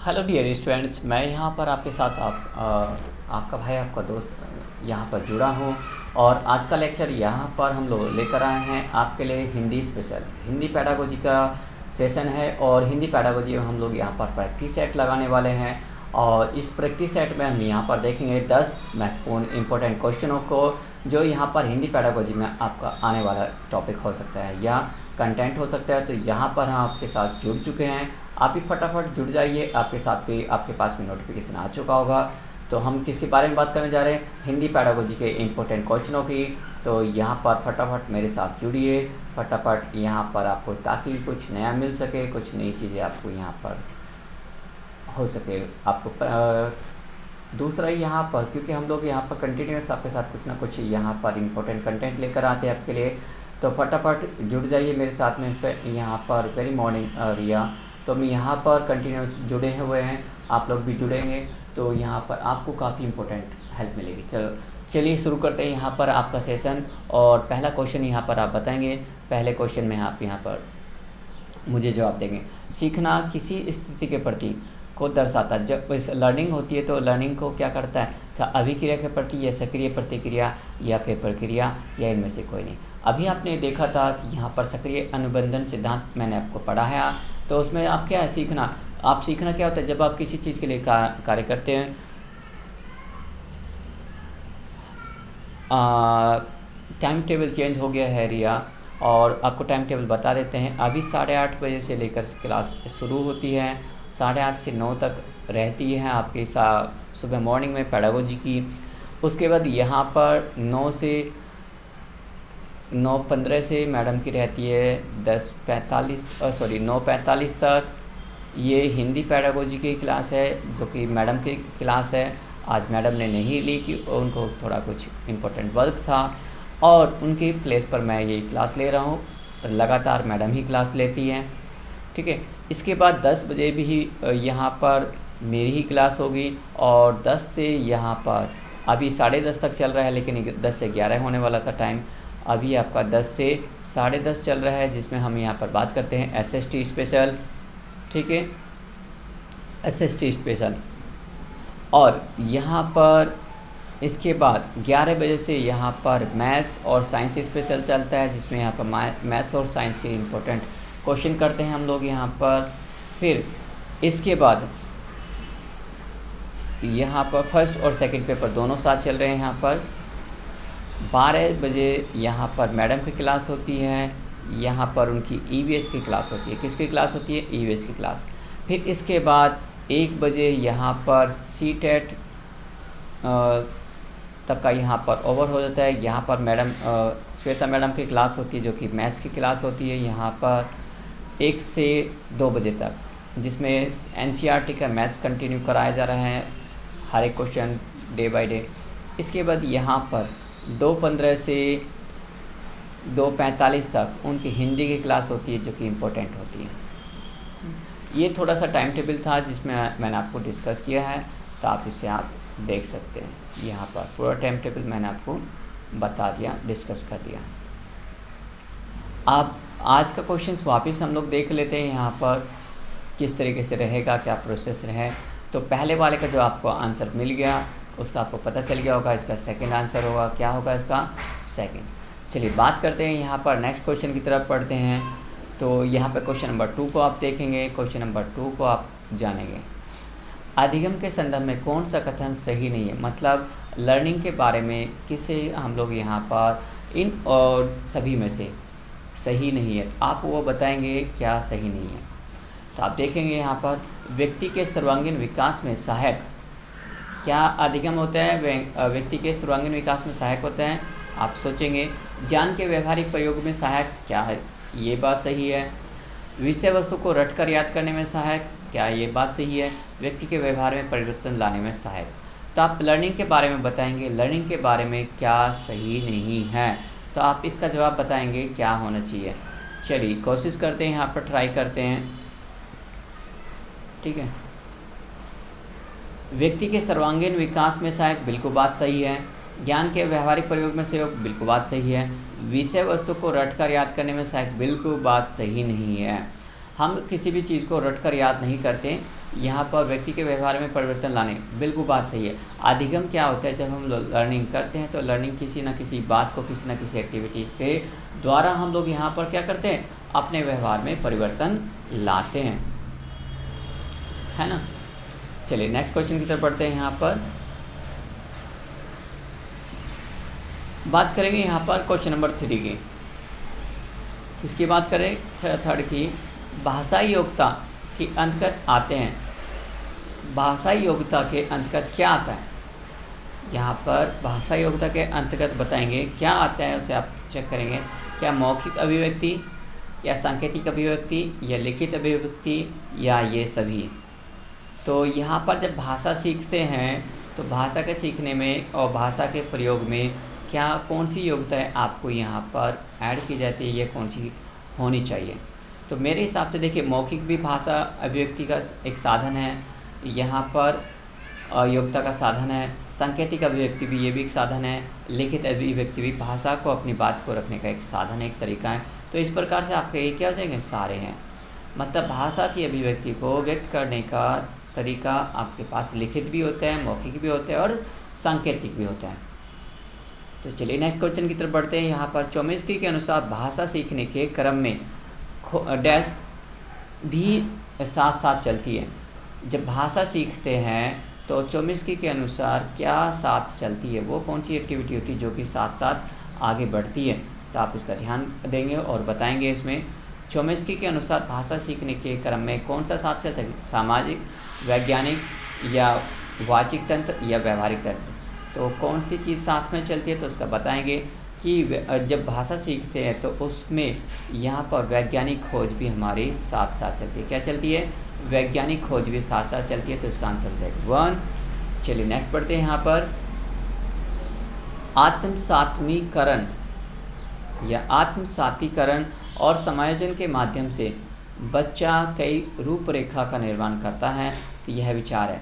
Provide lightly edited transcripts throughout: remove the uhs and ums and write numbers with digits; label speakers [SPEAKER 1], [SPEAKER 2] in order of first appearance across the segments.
[SPEAKER 1] Hello dear students, मैं यहाँ पर आपके साथ आपका भाई आपका दोस्त यहाँ पर जुड़ा हूँ। और आज का लेक्चर यहाँ पर हम लोग लेकर आए हैं आपके लिए हिंदी स्पेशल हिंदी पैडागोजी का सेशन है। और हिंदी पैडागोजी में हम लोग यहाँ पर प्रैक्टिस सेट लगाने वाले हैं। और इस प्रैक्टिस सेट में हम यहाँ पर देखेंगे 10 महत्वपूर्ण इंपॉर्टेंट क्वेश्चनों को, जो यहाँ पर हिंदी पैडागोजी में आपका आने वाला टॉपिक हो सकता है या कंटेंट हो सकता है। तो यहाँ पर हम आपके साथ जुड़ चुके हैं, आप भी फटाफट जुड़ जाइए। आपके साथ भी आपके पास में नोटिफिकेशन आ चुका होगा। तो हम किसके बारे में बात करने जा रहे हैं? हिंदी पैडागोजी के इंपॉर्टेंट क्वेश्चनों की। तो यहाँ पर फटाफट मेरे साथ जुड़िए, फटाफट यहाँ पर आपको, ताकि कुछ नया मिल सके, कुछ नई चीज़ें आपको यहाँ पर हो सके। आपको दूसरा यहाँ पर, क्योंकि हम लोग यहाँ पर कंटिन्यूस आपके साथ कुछ ना कुछ यहाँ पर इंपॉर्टेंट कंटेंट लेकर आते हैं आपके लिए। तो फटाफट जुड़ जाइए मेरे साथ में। यहाँ पर वेरी मॉर्निंग रिया, तो हम यहाँ पर कंटिन्यूस जुड़े हुए हैं, आप लोग भी जुड़ेंगे तो यहाँ पर आपको काफ़ी इंपॉर्टेंट हेल्प मिलेगी। चलिए शुरू करते हैं यहाँ पर आपका सेशन। और पहला क्वेश्चन यहाँ पर आप बताएंगे। पहले क्वेश्चन में आप यहाँ पर मुझे जवाब देंगे। सीखना किसी स्थिति के प्रति को दर्शाता है। जब इस लर्निंग होती है तो लर्निंग को क्या करता है? क्या अभिक्रिया के प्रति या सक्रिय प्रतिक्रिया या फिर प्रक्रिया या इनमें से कोई नहीं। अभी आपने देखा था कि यहाँ पर सक्रिय अनुबंधन सिद्धांत मैंने आपको पढ़ाया। तो उसमें आप क्या है सीखना, आप सीखना क्या होता है? जब आप किसी चीज़ के लिए कार्य करते हैं, टाइम टेबल चेंज हो गया है रिया, और आपको टाइम टेबल बता देते हैं। अभी 8:30 बजे से लेकर क्लास शुरू होती है, 8:30 से 9 तक रहती है आपकी सुबह मॉर्निंग में पैडागोजी की। उसके बाद यहाँ पर 9 से 9:15 से मैडम की रहती है 9:45 तक। ये हिंदी पैडागोजी की क्लास है, जो कि मैडम की क्लास है। आज मैडम ने नहीं ली कि उनको थोड़ा कुछ इम्पोर्टेंट वर्क था, और उनकी प्लेस पर मैं ये क्लास ले रहा हूँ। लगातार मैडम ही क्लास लेती हैं, ठीक है। इसके बाद 10 बजे भी यहाँ पर मेरी ही क्लास होगी, और 10 से यहाँ पर अभी 10:30 तक चल रहा है, लेकिन 10 से 11 होने वाला था टाइम। अभी आपका 10 से 10:30 चल रहा है, जिसमें हम यहाँ पर बात करते हैं एसएसटी स्पेशल, ठीक है, एसएसटी स्पेशल। और यहाँ पर इसके बाद 11 बजे से यहाँ पर मैथ्स और साइंस स्पेशल चलता है, जिसमें यहाँ पर मैथ्स और साइंस के इम्पोर्टेंट क्वेश्चन करते हैं हम लोग यहाँ पर। फिर इसके बाद यहाँ पर फर्स्ट और सेकंड पेपर दोनों साथ चल रहे हैं। यहाँ पर 12 बजे यहाँ पर मैडम की क्लास होती है, यहाँ पर उनकी ईवीएस की क्लास होती है। किसकी क्लास होती है? ईवीएस की क्लास। फिर इसके बाद 1 बजे यहाँ पर सीटेट तक का यहाँ पर ओवर हो जाता है। यहाँ पर मैडम श्वेता मैडम की क्लास होती है, जो कि मैथ्स की क्लास होती है यहाँ पर 1 से 2 बजे तक, जिसमें एनसीईआरटी का मैथ्स कंटिन्यू कराया जा रहा है, हर एक क्वेश्चन डे बाय डे। इसके बाद यहाँ पर 2:15 से 2:45 तक उनकी हिंदी की क्लास होती है, जो कि इम्पोर्टेंट होती है। ये थोड़ा सा टाइम टेबल था जिसमें मैंने आपको डिस्कस किया है, तो आप इसे आप देख सकते हैं। यहाँ पर पूरा टाइम टेबल मैंने आपको बता दिया, डिस्कस कर दिया। आप आज का क्वेश्चंस वापस हम लोग देख लेते हैं यहाँ पर किस तरीके से रहेगा, क्या प्रोसेस रहे। तो पहले वाले का जो आपको आंसर मिल गया, उसका आपको पता चल गया होगा। इसका सेकंड आंसर होगा, क्या होगा इसका? सेकंड। चलिए बात करते हैं यहाँ पर नेक्स्ट क्वेश्चन की तरफ पढ़ते हैं। तो यहाँ पर क्वेश्चन नंबर 2 को आप देखेंगे, क्वेश्चन नंबर 2 को आप जानेंगे। अधिगम के संदर्भ में कौन सा कथन सही नहीं है? मतलब लर्निंग के बारे में किसे हम लोग यहाँ पर इन और सभी में से सही नहीं है, तो आप वो बताएंगे क्या सही नहीं है। तो आप देखेंगे यहाँ पर व्यक्ति के सर्वांगीण विकास में सहायक, क्या अधिगम होता है? व्यक्ति के सर्वांगीण विकास में सहायक होता है। आप सोचेंगे ज्ञान के व्यवहारिक प्रयोग में सहायक, क्या है? ये बात सही है। विषय वस्तु को रटकर याद करने में सहायक, क्या ये बात सही है? व्यक्ति के व्यवहार में परिवर्तन लाने में सहायक। तो आप लर्निंग के बारे में बताएंगे, लर्निंग के बारे में क्या सही नहीं है, तो आप इसका जवाब बताएंगे क्या होना चाहिए। चलिए कोशिश करते हैं, यहाँ पर ट्राई करते हैं, ठीक है। व्यक्ति के सर्वांगीण विकास में सहायक, बिल्कुल बात सही है। ज्ञान के व्यवहारिक प्रयोग में सहयोग, बिल्कुल बात सही है। विषय वस्तु को रटकर याद करने में सहायक, बिल्कुल बात सही नहीं है। हम किसी भी चीज़ को रटकर याद नहीं करते, यहाँ पर व्यक्ति के व्यवहार में परिवर्तन लाने, बिल्कुल बात सही है। अधिगम क्या होता है, जब हम लोग लर्निंग करते हैं तो लर्निंग किसी न किसी बात को, किसी न किसी एक्टिविटीज़ के द्वारा हम लोग यहाँ पर क्या करते हैं, अपने व्यवहार में परिवर्तन लाते हैं, है ना। चलिए नेक्स्ट क्वेश्चन की तरफ बढ़ते हैं। यहाँ पर बात करेंगे यहाँ पर क्वेश्चन नंबर 3 की। इसकी बात करें थर्ड की, भाषाई योग्यता के अंतर्गत आते हैं। भाषाई योग्यता के अंतर्गत क्या आता है, यहाँ पर भाषा योग्यता के अंतर्गत बताएंगे क्या आता है, उसे आप चेक करेंगे। क्या मौखिक अभिव्यक्ति, या सांकेतिक अभिव्यक्ति, या लिखित अभिव्यक्ति, या ये सभी। तो यहाँ पर जब भाषा सीखते हैं तो भाषा के सीखने में और भाषा के प्रयोग में क्या कौन सी योग्यताएं आपको यहाँ पर ऐड की जाती है, ये कौन सी होनी चाहिए। तो मेरे हिसाब से देखिए, मौखिक भी भाषा अभिव्यक्ति का एक साधन है, यहाँ पर योग्यता का साधन है। सांकेतिक अभिव्यक्ति भी, ये भी एक साधन है। लिखित अभिव्यक्ति भी भाषा को, अपनी बात को रखने का एक साधन है, एक तरीका है। तो इस प्रकार से आपके ये क्या हो जाएंगे, सारे हैं। मतलब भाषा की अभिव्यक्ति को व्यक्त करने का तरीका आपके पास लिखित भी होता है, मौखिक भी होता है और सांकेतिक भी होता है। तो चलिए नेक्स्ट क्वेश्चन की तरफ बढ़ते हैं। यहाँ पर चोमेस्की के अनुसार भाषा सीखने के क्रम में डैश भी साथ साथ चलती है। जब भाषा सीखते हैं तो चोमेस्की के अनुसार क्या साथ चलती है, वो कौन सी एक्टिविटी होती है जो कि साथ साथ आगे बढ़ती है। तो आप इसका ध्यान देंगे और बताएंगे इसमें। चोमेस्की के अनुसार भाषा सीखने के क्रम में कौन सा साथ चलता है, सामाजिक, वैज्ञानिक, या वाचिक तंत्र, या व्यवहारिक तंत्र। तो कौन सी चीज़ साथ में चलती है, तो उसका बताएंगे कि जब भाषा सीखते हैं तो उसमें यहाँ पर वैज्ञानिक खोज भी हमारी साथ साथ चलती है। क्या चलती है, वैज्ञानिक खोज भी साथ साथ चलती है। तो इसका आंसर हो जाएगा 1। चलिए नेक्स्ट पढ़ते हैं। यहाँ पर आत्मसात्मीकरण या आत्मसातीकरण और समायोजन के माध्यम से बच्चा कई रूपरेखा का निर्माण करता है। तो यह विचार है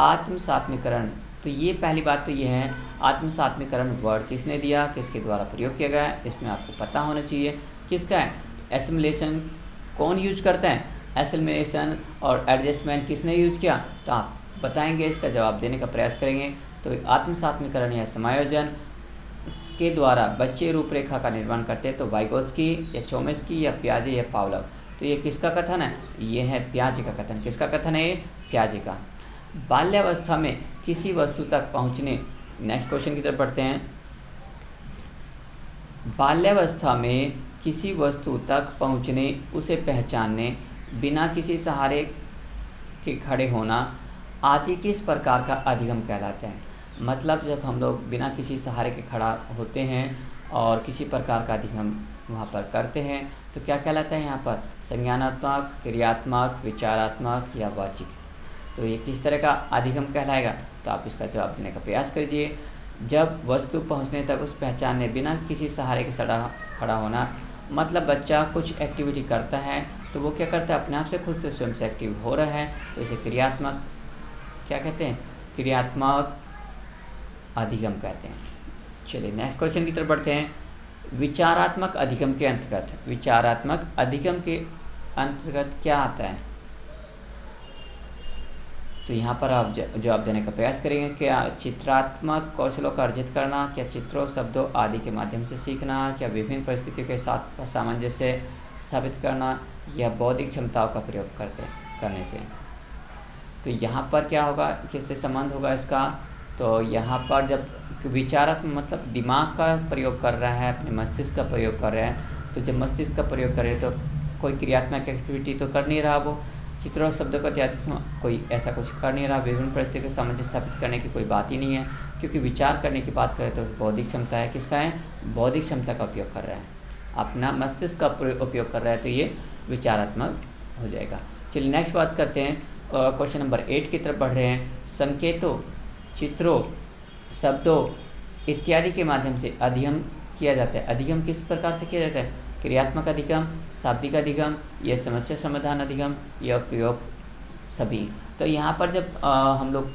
[SPEAKER 1] आत्मसात्मीकरण। तो ये पहली बात तो ये है, आत्मसात्मीकरण वर्ड किसने दिया, किसके द्वारा प्रयोग किया गया है, इसमें आपको पता होना चाहिए किसका है। एसिमुलेशन कौन यूज करता है, एसिमुलेशन और एडजस्टमेंट किसने यूज़ किया, तो आप बताएंगे, इसका जवाब देने का प्रयास करेंगे। तो आत्मसात्मीकरण या समायोजन के द्वारा बच्चे रूपरेखा का निर्माण करते हैं। तो वाइगोत्स्की या चोमेस्की या पियाजे या पावलोव। तो ये किसका कथन है, ये है पियाजे का कथन। किसका कथन है, ये पियाजे का। बाल्यावस्था में किसी वस्तु तक पहुँचने, नेक्स्ट क्वेश्चन की तरफ बढ़ते हैं। बाल्यावस्था में किसी वस्तु तक पहुँचने, उसे पहचानने, बिना किसी सहारे के खड़े होना आदि किस प्रकार का अधिगम कहलाता है। मतलब जब हम लोग बिना किसी सहारे के खड़ा होते हैं और किसी प्रकार का अधिगम वहाँ पर करते हैं तो क्या कहलाता है यहाँ पर, संज्ञानात्मक, क्रियात्मक, विचारात्मक या वाचिक। तो ये किस तरह का अधिगम कहलाएगा, तो आप इसका जवाब देने का प्रयास कीजिए। जब वस्तु पहुँचने तक उस पहचानने, बिना किसी सहारे के खड़ा होना, मतलब बच्चा कुछ एक्टिविटी करता है तो वो क्या करता है, अपने आप से खुद से स्वयं से एक्टिव हो रहा है, तो इसे क्रियात्मक क्या कहते हैं, क्रियात्मक अधिगम कहते हैं। चलिए नेक्स्ट क्वेश्चन की तरफ बढ़ते हैं। विचारात्मक अधिगम के अंतर्गत, विचारात्मक अधिगम के अंतर्गत क्या आता है, तो यहाँ पर आप जवाब देने का प्रयास करेंगे। क्या चित्रात्मक कौशलों का अर्जित करना, क्या चित्रों, शब्दों आदि के माध्यम से सीखना, क्या विभिन्न परिस्थितियों के साथ सामंजस्य स्थापित करना, या बौद्धिक क्षमताओं का प्रयोग करने से। तो यहाँ पर क्या होगा, किससे संबंध होगा इसका, तो यहाँ पर जब विचारात्मक मतलब दिमाग का प्रयोग कर रहा है, अपने मस्तिष्क का प्रयोग कर रहा है, तो जब मस्तिष्क का प्रयोग कर रहे हैं तो कोई क्रियात्मक एक्टिविटी तो कर नहीं रहा, वो चित्रों और शब्दों का इत्यादि कोई ऐसा कुछ कर नहीं रहा, विभिन्न परिस्थितियों के सामंजस्य स्थापित करने की कोई बात ही नहीं है, क्योंकि विचार करने की बात करें तो बौद्धिक क्षमता है, किसका है, बौद्धिक क्षमता का उपयोग कर रहा है, अपना मस्तिष्क का उपयोग कर रहा है, तो ये विचारात्मक हो जाएगा। चलिए नेक्स्ट बात करते हैं, क्वेश्चन नंबर 8 की तरफ बढ़ रहे हैं। संकेतों, चित्रों, शब्दों इत्यादि के माध्यम से अधिगम किया जाता है। अधिगम किस प्रकार से किया जाता है, क्रियात्मक अधिगम, शाब्दिक अधिगम, या समस्या समाधान अधिगम, या उपयोग सभी। तो यहाँ पर जब हम लोग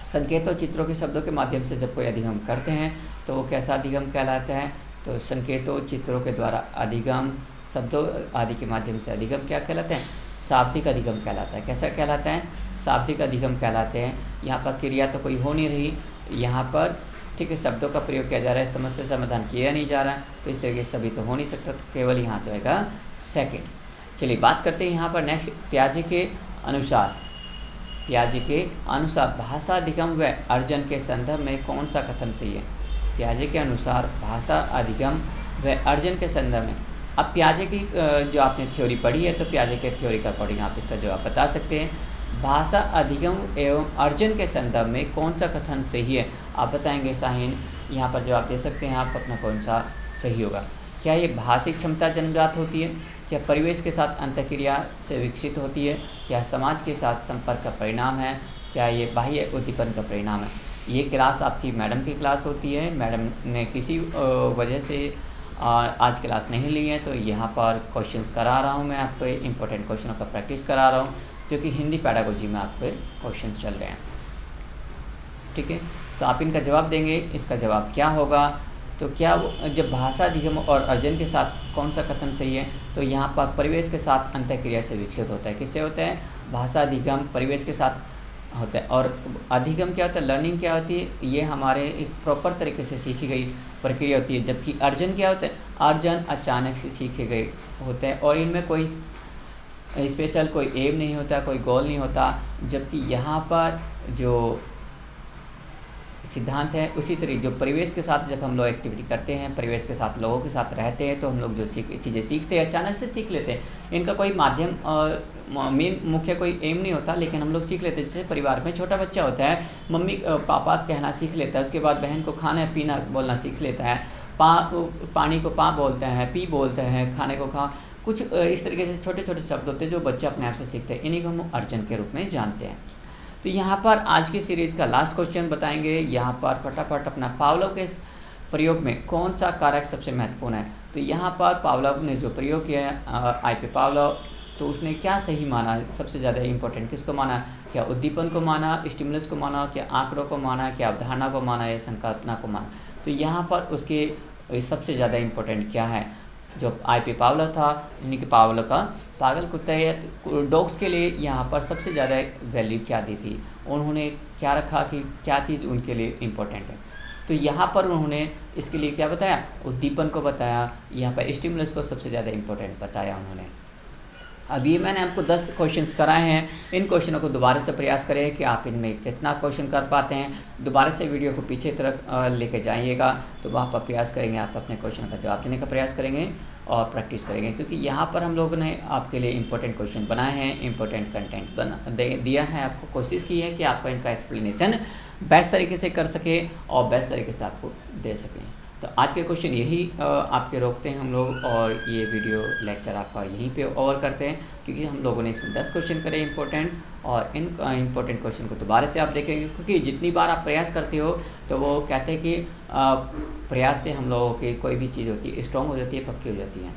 [SPEAKER 1] संकेतों, चित्रों के शब्दों के माध्यम से जब कोई अधिगम करते हैं तो वो कैसा अधिगम कहलाता है, तो संकेतों, चित्रों के द्वारा अधिगम, शब्दों आदि के माध्यम से अधिगम क्या कहलाते हैं, शाब्दिक अधिगम कहलाता है। कैसा कहलाता है? शाब्दिक अधिगम कहलाते हैं। यहाँ पर क्रिया तो कोई हो नहीं रही यहाँ पर, ठीक है, शब्दों का प्रयोग किया जा रहा है, समस्या समाधान किया नहीं जा रहा, तो इस तरीके से सभी तो हो नहीं सकता, तो केवल यहाँ तो आएगा सेकंड। चलिए बात करते हैं यहाँ पर नेक्स्ट, पियाजे के अनुसार। पियाजे के अनुसार भाषा अधिगम व अर्जन के संदर्भ में कौन सा कथन सही है? पियाजे के अनुसार भाषा अधिगम व अर्जन के संदर्भ में, अब पियाजे की जो आपने थ्योरी पढ़ी है, तो पियाजे के थ्योरी का अकॉर्डिंग आप इसका जवाब बता सकते हैं। भाषा अधिगम एवं अर्जन के संदर्भ में कौन सा कथन सही है? आप बताएंगे शाहीन, यहाँ पर जवाब दे सकते हैं आप अपना, कौन सा सही होगा। क्या ये भाषिक क्षमता जन्मजात होती है? क्या परिवेश के साथ अंतःक्रिया से विकसित होती है? क्या समाज के साथ संपर्क का परिणाम है? क्या ये बाह्य उद्दीपन का परिणाम है? ये क्लास आपकी मैडम की क्लास होती है, मैडम ने किसी वजह से आज क्लास नहीं ली है, तो यहाँ पर क्वेश्चंस करा रहा हूँ मैं आपको, इंपॉर्टेंट क्वेश्चनों का प्रैक्टिस करा रहा हूँ, जो कि हिंदी पैडागोजी में आपके क्वेश्चंस चल रहे हैं, ठीक है। तो आप इनका जवाब देंगे, इसका जवाब क्या होगा? तो क्या जब भाषा अधिगम और अर्जन के साथ कौन सा कथन सही है? तो यहाँ पर परिवेश के साथ अंतःक्रिया से विकसित होता है। किससे होता है? भाषा अधिगम परिवेश के साथ होता है। और अधिगम क्या होता है? लर्निंग क्या होती है? ये हमारे एक प्रॉपर तरीके से सीखी गई प्रक्रिया होती है। जबकि अर्जन क्या होता है? अर्जन अचानक से सीखे गए होते हैं, और इनमें कोई स्पेशल कोई एम नहीं होता, कोई गोल नहीं होता। जबकि यहाँ पर जो सिद्धांत है, उसी तरीके जो परिवेश के साथ जब हम लोग एक्टिविटी करते हैं, परिवेश के साथ लोगों के साथ रहते हैं, तो हम लोग जो चीज़ें सीखते हैं अचानक से सीख लेते हैं। इनका कोई माध्यम और मेन मुख्य कोई एम नहीं होता, लेकिन हम लोग सीख लेते हैं। जैसे परिवार में छोटा बच्चा होता है, मम्मी पापा कहना सीख लेता है, उसके बाद बहन को खाना पीना बोलना सीख लेता है, पानी को पा बोलते हैं, पी बोलते हैं, खाने को खा, कुछ इस तरीके से छोटे छोटे शब्द होते हैं जो बच्चे अपने आप से सीखते हैं। इन्हीं को हम अर्जन के रूप में जानते हैं। तो यहाँ पर आज की सीरीज़ का लास्ट क्वेश्चन बताएंगे। यहाँ पर फटाफट अपना पावलोव के प्रयोग में कौन सा कारक सबसे महत्वपूर्ण है? तो यहाँ पर पावलोव ने जो प्रयोग किया है आई.पी. पावलोव, तो उसने क्या सही माना? सबसे ज़्यादा इम्पोर्टेंट किसको माना? क्या उद्दीपन को माना, स्टिमुलस को माना, क्या आंकड़ों को माना, क्या अवधारणा को माना, या संकल्पना को माना? तो यहाँ पर उसके सबसे ज़्यादा इम्पोर्टेंट क्या है? जो आई.पी. पावलोव था, यानी कि पावलोव का पागल कुत्ते या डॉग्स के लिए यहाँ पर सबसे ज़्यादा वैल्यू क्या दी थी? उन्होंने क्या रखा कि क्या चीज़ उनके लिए इम्पोर्टेंट है? तो यहाँ पर उन्होंने इसके लिए क्या बताया? उद्दीपन को बताया। यहाँ पर स्टिमुलस को सबसे ज़्यादा इम्पोर्टेंट बताया उन्होंने। अब ये मैंने आपको 10 क्वेश्चंस कराए हैं। इन क्वेश्चनों को दोबारा से प्रयास करें कि आप इनमें कितना क्वेश्चन कर पाते हैं। दोबारा से वीडियो को पीछे तरफ लेके जाइएगा, तो वहाँ पर प्रयास करेंगे, आप अपने क्वेश्चन का जवाब देने का प्रयास करेंगे और प्रैक्टिस करेंगे, क्योंकि यहाँ पर हम लोगों ने आपके लिए इंपॉर्टेंट क्वेश्चन बनाए हैं, इंपॉर्टेंट कंटेंट दिया है, आपको कोशिश की है कि आपका इनका एक्सप्लेनेशन बेस्ट तरीके से कर सके और बेस्ट तरीके से आपको दे सकें। तो आज के क्वेश्चन यही आपके रोकते हैं हम लोग, और ये वीडियो लेक्चर आपका यहीं पे ओवर करते हैं, क्योंकि हम लोगों ने इसमें 10 क्वेश्चन करे इंपॉर्टेंट, और इन इंपॉर्टेंट क्वेश्चन को दोबारा से आप देखेंगे, क्योंकि जितनी बार आप प्रयास करते हो, तो वो कहते हैं कि प्रयास से हम लोगों की कोई भी चीज़ होती है स्ट्रॉन्ग हो जाती है, पक्की हो जाती है,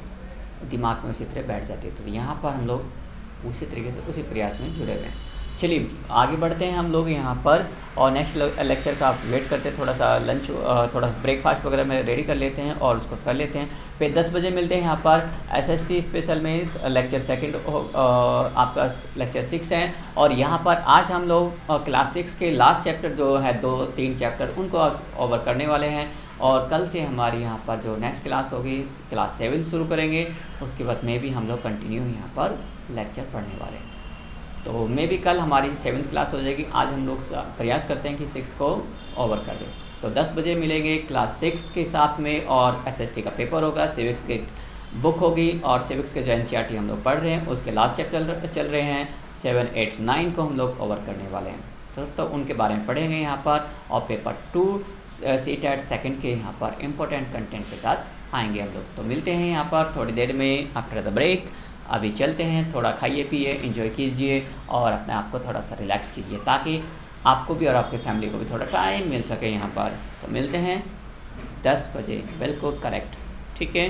[SPEAKER 1] दिमाग में उसी तरह बैठ जाती है। तो यहाँ पर हम लोग उसी तरीके से उसी प्रयास में जुड़े हुए हैं। चलिए आगे बढ़ते हैं हम लोग यहाँ पर, और नेक्स्ट लेक्चर का आप वेट करते हैं, थोड़ा सा लंच थोड़ा ब्रेकफास्ट वगैरह में रेडी कर लेते हैं और उसको कर लेते हैं। फिर 10 बजे मिलते हैं यहाँ पर SST स्पेशल में लेक्चर सेकंड, आपका लेक्चर 6 है। और यहाँ पर आज हम लोग क्लास 6 के लास्ट चैप्टर जो है 2-3 चैप्टर उनको ओवर करने वाले हैं, और कल से हमारी यहाँ पर जो नेक्स्ट क्लास होगी क्लास 7 शुरू करेंगे। उसके बाद में भी हम लोग कंटिन्यू यहाँ पर लेक्चर पढ़ने वाले हैं। तो मे भी कल हमारी 7th क्लास हो जाएगी। आज हम लोग प्रयास करते हैं कि 6 को ओवर कर दें। तो 10 बजे मिलेंगे क्लास 6 के साथ में, और SST का पेपर होगा, सिविक्स की बुक होगी, और सिविक्स के जो NCERT हम लोग पढ़ रहे हैं उसके लास्ट चैप्टर चल रहे हैं, 7, 8, 9 को हम लोग ओवर करने वाले हैं। तो उनके बारे में पढ़ेंगे यहाँ पर, और पेपर 2 CTET सेकंड के यहाँ पर इम्पोर्टेंट कंटेंट के साथ आएंगे हम लोग। तो मिलते हैं यहाँ पर थोड़ी देर में आफ्टर द ब्रेक। अभी चलते हैं, थोड़ा खाइए पिए, एंजॉय कीजिए और अपने आप को थोड़ा सा रिलैक्स कीजिए, ताकि आपको भी और आपके फैमिली को भी थोड़ा टाइम मिल सके यहाँ पर। तो मिलते हैं 10 बजे, बिल्कुल करेक्ट, ठीक है।